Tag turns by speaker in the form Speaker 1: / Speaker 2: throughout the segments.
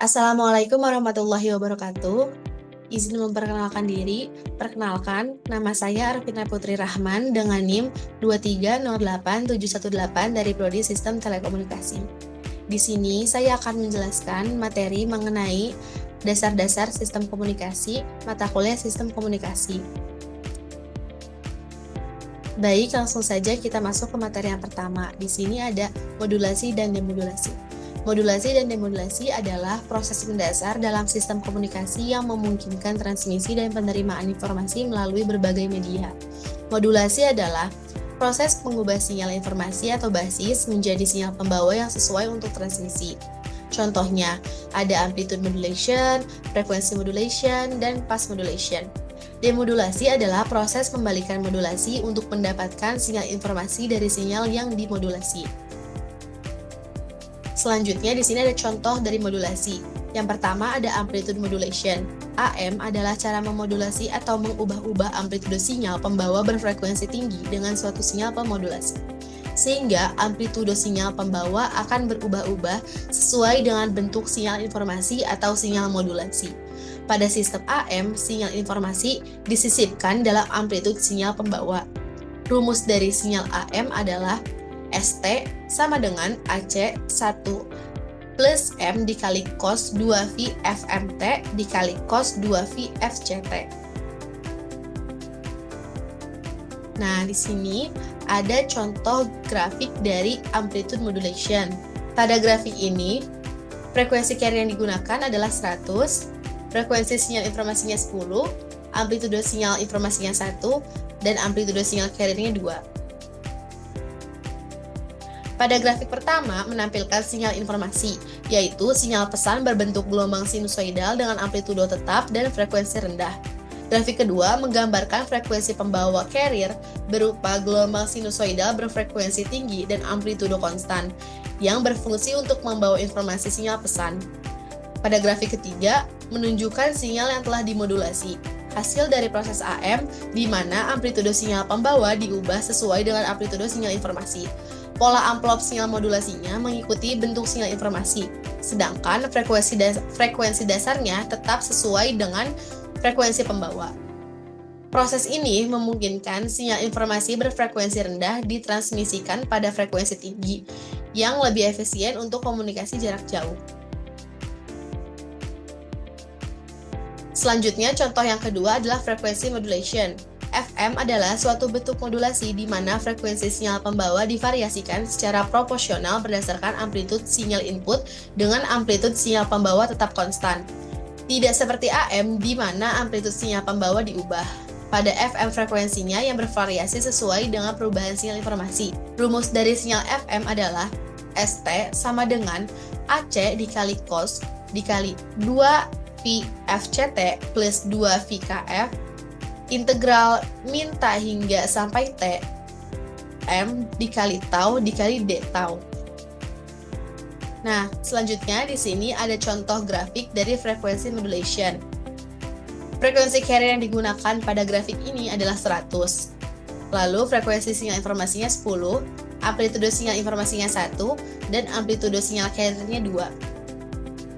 Speaker 1: Assalamualaikum warahmatullahi wabarakatuh. Izin memperkenalkan diri. Perkenalkan, nama saya Arvina Putri Rahman dengan NIM 2308718 dari Prodi Sistem Telekomunikasi. Di sini saya akan menjelaskan materi mengenai dasar-dasar sistem komunikasi, mata kuliah sistem komunikasi. Baik, langsung saja kita masuk ke materi yang pertama. Di sini ada modulasi dan demodulasi. Modulasi dan demodulasi adalah proses mendasar dalam sistem komunikasi yang memungkinkan transmisi dan penerimaan informasi melalui berbagai media. Modulasi adalah proses mengubah sinyal informasi atau basis menjadi sinyal pembawa yang sesuai untuk transmisi. Contohnya, ada amplitude modulation, frekuensi modulation, dan phase modulation. Demodulasi adalah proses membalikan modulasi untuk mendapatkan sinyal informasi dari sinyal yang dimodulasi. Selanjutnya di sini ada contoh dari modulasi. Yang pertama ada amplitude modulation. AM adalah cara memodulasi atau mengubah-ubah amplitude sinyal pembawa berfrekuensi tinggi dengan suatu sinyal pemodulasi. Sehingga amplitude sinyal pembawa akan berubah-ubah sesuai dengan bentuk sinyal informasi atau sinyal modulasi. Pada sistem AM, sinyal informasi disisipkan dalam amplitude sinyal pembawa. Rumus dari sinyal AM adalah ST sama dengan AC 1 plus M dikali cos 2V FMT dikali cos 2V FCT. Nah, di sini ada contoh grafik dari amplitude modulation. Pada grafik ini, frekuensi carrier yang digunakan adalah 100, frekuensi sinyal informasinya 10, amplitude sinyal informasinya 1, dan amplitude sinyal carriernya 2. Pada grafik pertama menampilkan sinyal informasi, yaitu sinyal pesan berbentuk gelombang sinusoidal dengan amplitudo tetap dan frekuensi rendah. Grafik kedua menggambarkan frekuensi pembawa carrier berupa gelombang sinusoidal berfrekuensi tinggi dan amplitudo konstan, yang berfungsi untuk membawa informasi sinyal pesan. Pada grafik ketiga, menunjukkan sinyal yang telah dimodulasi, hasil dari proses AM, di mana amplitudo sinyal pembawa diubah sesuai dengan amplitudo sinyal informasi. Pola amplop sinyal modulasinya mengikuti bentuk sinyal informasi, sedangkan frekuensi dasarnya tetap sesuai dengan frekuensi pembawa. Proses ini memungkinkan sinyal informasi berfrekuensi rendah ditransmisikan pada frekuensi tinggi, yang lebih efisien untuk komunikasi jarak jauh. Selanjutnya, contoh yang kedua adalah frekuensi modulation. FM adalah suatu bentuk modulasi di mana frekuensi sinyal pembawa divariasikan secara proporsional berdasarkan amplitude sinyal input dengan amplitude sinyal pembawa tetap konstan. Tidak seperti AM di mana amplitude sinyal pembawa diubah. Pada FM frekuensinya yang bervariasi sesuai dengan perubahan sinyal informasi. Rumus dari sinyal FM adalah ST sama dengan AC dikali cos dikali 2V FCT plus 2V KF integral min T hingga sampai T M dikali tau dikali D tau. Nah, selanjutnya di sini ada contoh grafik dari frekuensi modulation. Frekuensi carrier yang digunakan pada grafik ini adalah 100. Lalu frekuensi sinyal informasinya 10, amplitude sinyal informasinya 1, dan amplitude sinyal carriernya 2.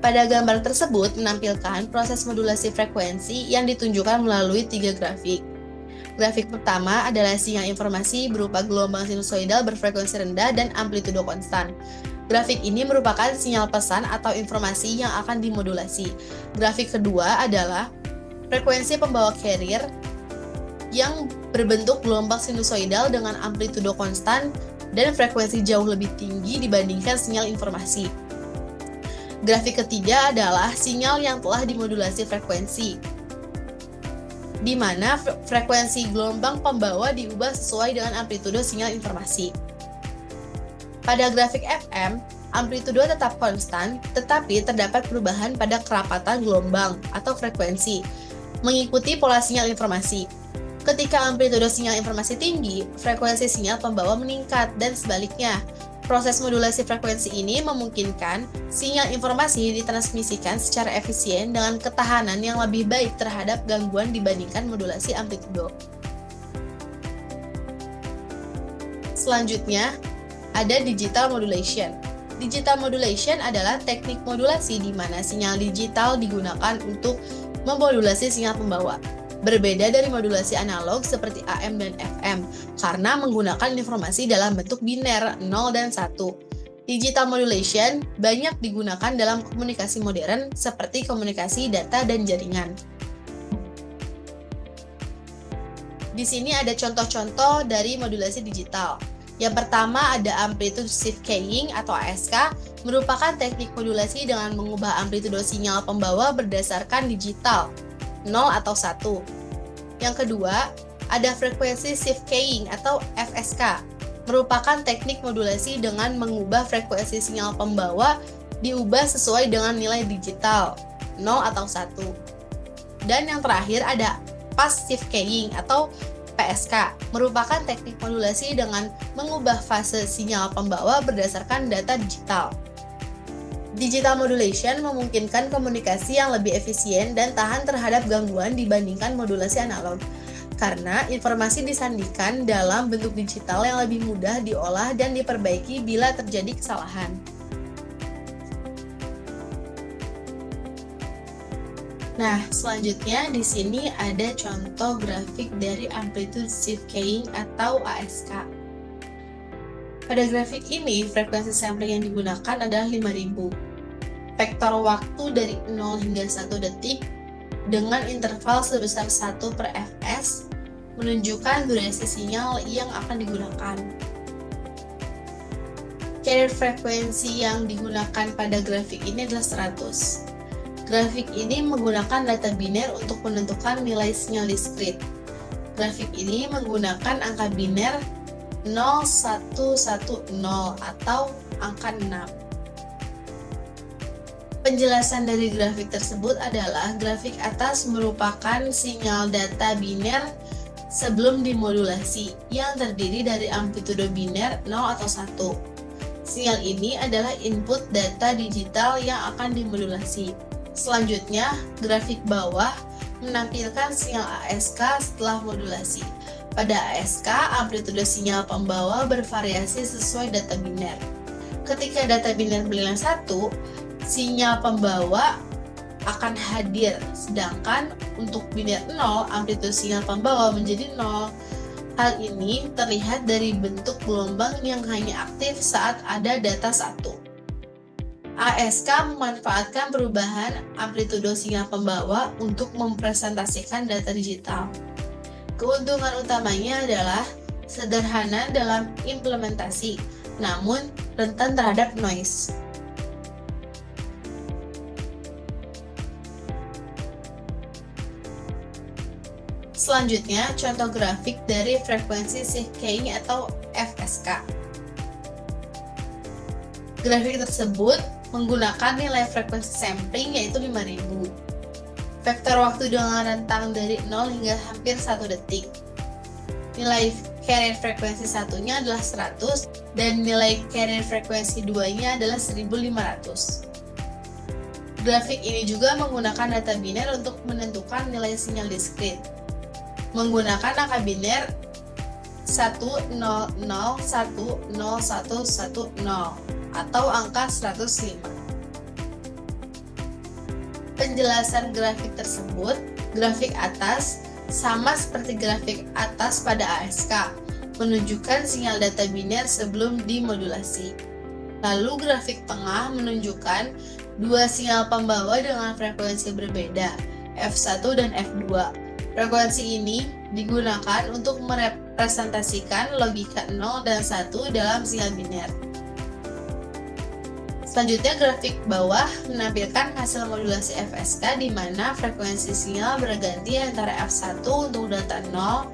Speaker 1: Pada gambar tersebut menampilkan proses modulasi frekuensi yang ditunjukkan melalui 3 grafik. Grafik pertama adalah sinyal informasi berupa gelombang sinusoidal berfrekuensi rendah dan amplitudo konstan. Grafik ini merupakan sinyal pesan atau informasi yang akan dimodulasi. Grafik kedua adalah frekuensi pembawa carrier yang berbentuk gelombang sinusoidal dengan amplitudo konstan dan frekuensi jauh lebih tinggi dibandingkan sinyal informasi. Grafik ketiga adalah sinyal yang telah dimodulasi frekuensi, di mana frekuensi gelombang pembawa diubah sesuai dengan amplitudo sinyal informasi. Pada grafik FM, amplitudo tetap konstan, tetapi terdapat perubahan pada kerapatan gelombang atau frekuensi, mengikuti pola sinyal informasi. Ketika amplitudo sinyal informasi tinggi, frekuensi sinyal pembawa meningkat, dan sebaliknya. Proses modulasi frekuensi ini memungkinkan sinyal informasi ditransmisikan secara efisien dengan ketahanan yang lebih baik terhadap gangguan dibandingkan modulasi amplitudo. Selanjutnya, ada digital modulation. Digital modulation adalah teknik modulasi di mana sinyal digital digunakan untuk memodulasi sinyal pembawa. Berbeda dari modulasi analog seperti AM dan FM, karena menggunakan informasi dalam bentuk biner 0 dan 1. Digital modulation banyak digunakan dalam komunikasi modern seperti komunikasi data dan jaringan. Di sini ada contoh-contoh dari modulasi digital. Yang pertama ada amplitude shift keying atau ASK, merupakan teknik modulasi dengan mengubah amplitudo sinyal pembawa berdasarkan digital, 0 atau 1. Yang kedua, ada frekuensi shift keying atau FSK, merupakan teknik modulasi dengan mengubah frekuensi sinyal pembawa diubah sesuai dengan nilai digital, 0 atau 1. Dan yang terakhir ada passive keying atau PSK, merupakan teknik modulasi dengan mengubah fase sinyal pembawa berdasarkan data digital. Digital modulation memungkinkan komunikasi yang lebih efisien dan tahan terhadap gangguan dibandingkan modulasi analog, karena informasi disandikan dalam bentuk digital yang lebih mudah diolah dan diperbaiki bila terjadi kesalahan. Nah, selanjutnya di sini ada contoh grafik dari amplitude shift keying atau ASK. Pada grafik ini, frekuensi sampling yang digunakan adalah 5000. Vektor waktu dari 0 hingga 1 detik dengan interval sebesar 1 per fs menunjukkan durasi sinyal yang akan digunakan. Carrier frekuensi yang digunakan pada grafik ini adalah 100. Grafik ini menggunakan data biner untuk menentukan nilai sinyal diskrit. Grafik ini menggunakan angka biner 0110 atau angka 6. Penjelasan dari grafik tersebut adalah grafik atas merupakan sinyal data biner sebelum dimodulasi yang terdiri dari amplitudo biner 0 atau 1. Sinyal ini adalah input data digital yang akan dimodulasi. Selanjutnya, grafik bawah menampilkan sinyal ASK setelah modulasi. Pada ASK, amplitudo sinyal pembawa bervariasi sesuai data biner. Ketika data biner bernilai 1, sinyal pembawa akan hadir, sedangkan untuk biner 0, amplitudo sinyal pembawa menjadi 0. Hal ini terlihat dari bentuk gelombang yang hanya aktif saat ada data 1. ASK memanfaatkan perubahan amplitudo sinyal pembawa untuk mempresentasikan data digital. Keuntungan utamanya adalah sederhana dalam implementasi, namun rentan terhadap noise. Selanjutnya, contoh grafik dari frekuensi shift keying atau FSK. Grafik tersebut menggunakan nilai frekuensi sampling yaitu 5000. Vektor waktu dengan rentang dari 0 hingga hampir 1 detik. Nilai carrier frekuensi satunya adalah 100 dan nilai carrier frekuensi 2-nya adalah 1500. Grafik ini juga menggunakan data biner untuk menentukan nilai sinyal diskrit. Menggunakan angka biner 100101010 atau angka 105. Penjelasan grafik tersebut, grafik atas sama seperti grafik atas pada ASK, menunjukkan sinyal data biner sebelum dimodulasi. Lalu grafik tengah menunjukkan dua sinyal pembawa dengan frekuensi berbeda, F1 dan F2. Frekuensi ini digunakan untuk merepresentasikan logika 0 dan 1 dalam sinyal biner. Selanjutnya, grafik bawah menampilkan hasil modulasi FSK di mana frekuensi sinyal berganti antara F1 untuk data 0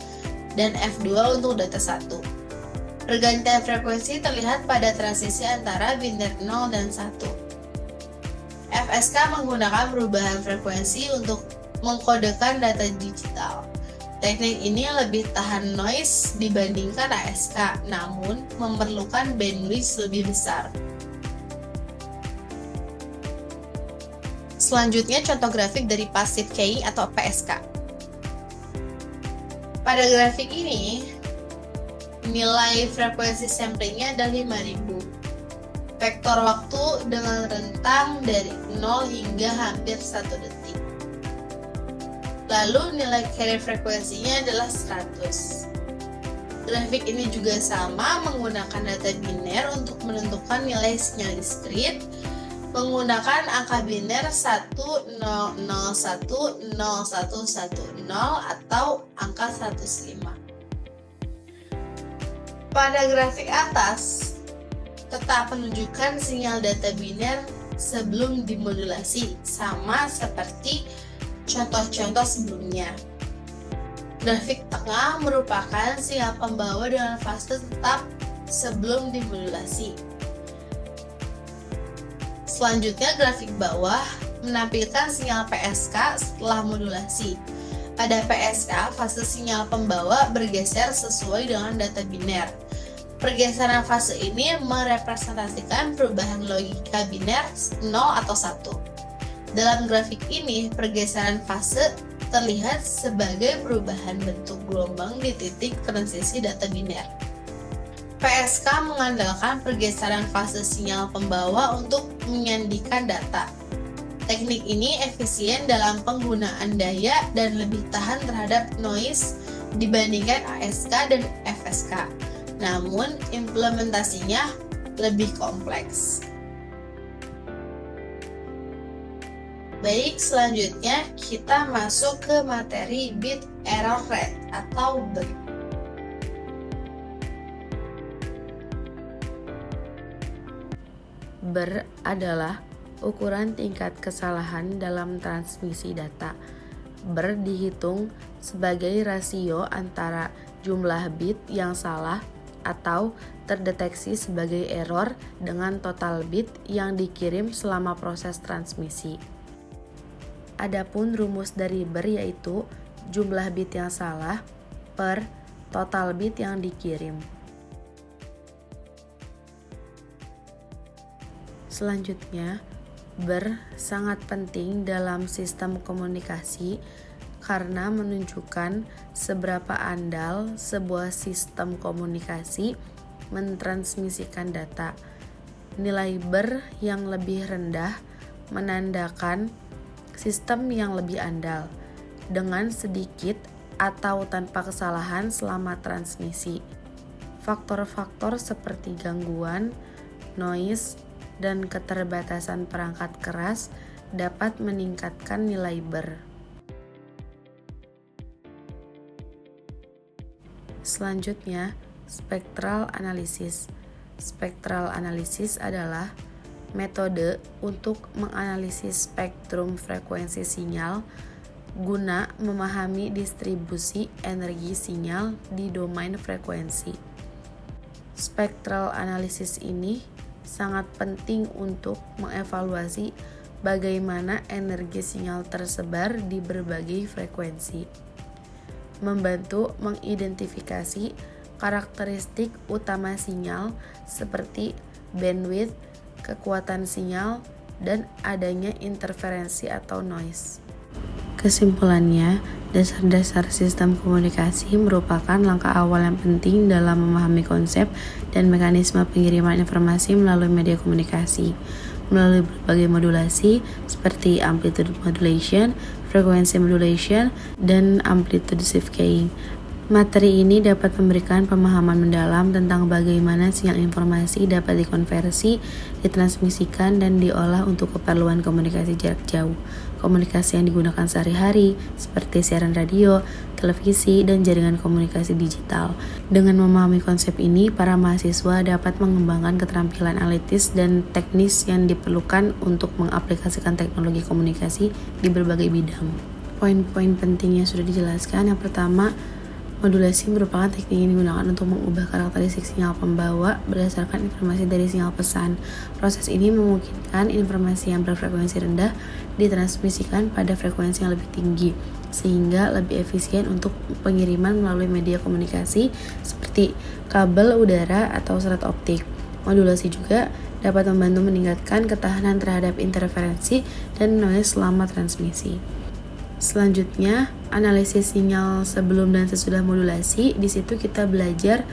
Speaker 1: dan F2 untuk data 1. Pergantian frekuensi terlihat pada transisi antara biner 0 dan 1. FSK menggunakan perubahan frekuensi untuk mengkodekan data digital. Teknik ini lebih tahan noise dibandingkan ASK, namun memerlukan bandwidth lebih besar. Selanjutnya, contoh grafik dari passive keying atau PSK. Pada grafik ini, nilai frekuensi samplingnya adalah 5000. vektor waktu dengan rentang dari 0 hingga hampir 1 detik. Lalu nilai carrier frekuensinya adalah 100. Grafik ini juga sama menggunakan data biner untuk menentukan nilai sinyal diskrit menggunakan angka biner 10010110 atau angka 105. Pada grafik atas, tetap menunjukkan sinyal data biner sebelum dimodulasi, sama seperti contoh-contoh sebelumnya. Grafik tengah merupakan sinyal pembawa dengan fase tetap sebelum dimodulasi. Selanjutnya, grafik bawah menampilkan sinyal PSK setelah modulasi. Pada PSK, fase sinyal pembawa bergeser sesuai dengan data biner. Pergeseran fase ini merepresentasikan perubahan logika biner 0 atau 1. Dalam grafik ini, pergeseran fase terlihat sebagai perubahan bentuk gelombang di titik transisi data biner. PSK mengandalkan pergeseran fase sinyal pembawa untuk menyandikan data. Teknik ini efisien dalam penggunaan daya dan lebih tahan terhadap noise dibandingkan ASK dan FSK. Namun, implementasinya lebih kompleks. Baik, selanjutnya kita masuk ke materi bit error rate atau BER.
Speaker 2: BER adalah ukuran tingkat kesalahan dalam transmisi data. BER dihitung sebagai rasio antara jumlah bit yang salah atau terdeteksi sebagai error dengan total bit yang dikirim selama proses transmisi. Adapun rumus dari BER yaitu jumlah bit yang salah per total bit yang dikirim. Selanjutnya, BER sangat penting dalam sistem komunikasi karena menunjukkan seberapa andal sebuah sistem komunikasi mentransmisikan data. Nilai BER yang lebih rendah menandakan sistem yang lebih andal, dengan sedikit atau tanpa kesalahan selama transmisi. Faktor-faktor seperti gangguan, noise, dan keterbatasan perangkat keras dapat meningkatkan nilai BER. Selanjutnya, spectral analysis. Spectral analysis adalah metode untuk menganalisis spektrum frekuensi sinyal guna memahami distribusi energi sinyal di domain frekuensi. Spectral analysis ini sangat penting untuk mengevaluasi bagaimana energi sinyal tersebar di berbagai frekuensi, membantu mengidentifikasi karakteristik utama sinyal seperti bandwidth, kekuatan sinyal, dan adanya interferensi atau noise. Kesimpulannya, dasar-dasar sistem komunikasi merupakan langkah awal yang penting dalam memahami konsep dan mekanisme pengiriman informasi melalui media komunikasi, melalui berbagai modulasi seperti amplitude modulation, frequency modulation, dan amplitude shift keying. Materi ini dapat memberikan pemahaman mendalam tentang bagaimana sinyal informasi dapat dikonversi, ditransmisikan, dan diolah untuk keperluan komunikasi jarak jauh. Komunikasi yang digunakan sehari-hari, seperti siaran radio, televisi, dan jaringan komunikasi digital. Dengan memahami konsep ini, para mahasiswa dapat mengembangkan keterampilan analitis dan teknis yang diperlukan untuk mengaplikasikan teknologi komunikasi di berbagai bidang. Poin-poin penting yang sudah dijelaskan, yang pertama, modulasi merupakan teknik yang digunakan untuk mengubah karakteristik sinyal pembawa berdasarkan informasi dari sinyal pesan. Proses ini memungkinkan informasi yang berfrekuensi rendah ditransmisikan pada frekuensi yang lebih tinggi, sehingga lebih efisien untuk pengiriman melalui media komunikasi seperti kabel udara atau serat optik. Modulasi juga dapat membantu meningkatkan ketahanan terhadap interferensi dan noise selama transmisi. Selanjutnya, analisis sinyal sebelum dan sesudah modulasi. Di situ kita belajar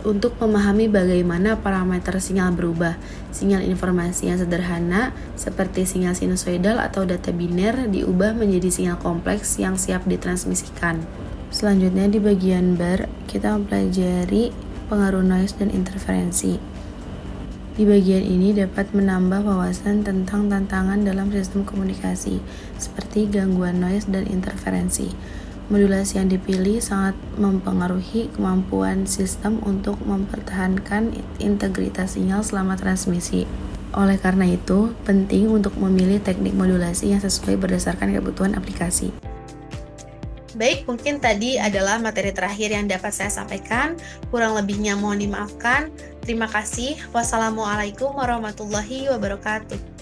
Speaker 2: untuk memahami bagaimana parameter sinyal berubah. Sinyal informasi yang sederhana seperti sinyal sinusoidal atau data biner diubah menjadi sinyal kompleks yang siap ditransmisikan. Selanjutnya di bagian bar, kita mempelajari pengaruh noise dan interferensi. Di bagian ini dapat menambah wawasan tentang tantangan dalam sistem komunikasi, seperti gangguan noise dan interferensi. Modulasi yang dipilih sangat mempengaruhi kemampuan sistem untuk mempertahankan integritas sinyal selama transmisi. Oleh karena itu, penting untuk memilih teknik modulasi yang sesuai berdasarkan kebutuhan aplikasi.
Speaker 1: Baik, mungkin tadi adalah materi terakhir yang dapat saya sampaikan. Kurang lebihnya mohon dimaafkan. Terima kasih. Wassalamualaikum warahmatullahi wabarakatuh.